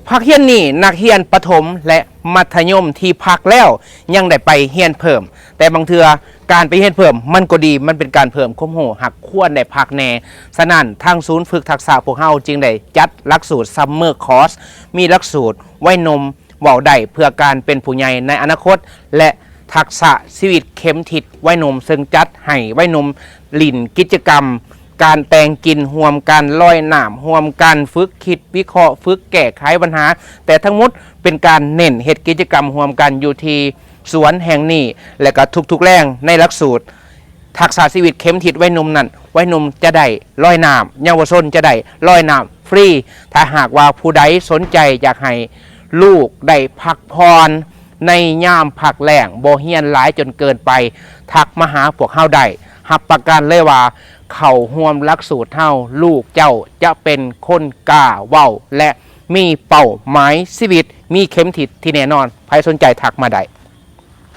พักเฮียนนี่นักเรียนประถมและมัธยมที่พักแล้วยังได้ไปเรียนเพิ่มแต่บางเทื่อการไปเรียนเพิ่มมันก็ดีมันเป็นการเพิ่มความรู้หักควรได้พักแน่ฉะนั้นทางศูนย์ฝึกทักษะพวกเฮาจึงได้จัดหลักสูตรซัมเมอร์คอร์สมีหลักสูตรวัยหนุ่มเว้าได้เพื่อการเป็นผู้ใหญ่ในอนาคตและทักษะชีวิตเข็มทิศวัยหนุ่มซึ่งจัดให้วัยหนุ่มลิ่นกิจกรรมการแปลงกินห่วมกันลอยน้ำห่วมกันฝึกคิดวิเคราะห์ฝึกแก้ไขปัญหาแต่ทั้งหมดเป็นการเน้นเหตุกิจกรรมห่วมกันอยู่ที่สวนแห่งนี้และก็ทุกๆแรงในหลักสูตรทักษะชีวิตเข็มทิศวัยหนุ่มนั้นวัยหนุ่มจะได้ลอยน้ำเยาวชนจะได้ลอยน้ำฟรีถ้าหากว่าผู้ใดสนใจอยากให้ลูกได้พักผ่อนในย่ามผักแหล่งโบเฮียนหลายจนเกินไปทักมาหาพวกเฮาได้หับประกันเลยว่าเขาห่วมหลักสูตรเฮาลูกเจ้าจะเป็นคนกล้าเว้าและมีเป้าหมายชีวิตมีเข็มทิศที่แน่นอนใครสนใจทักมาได้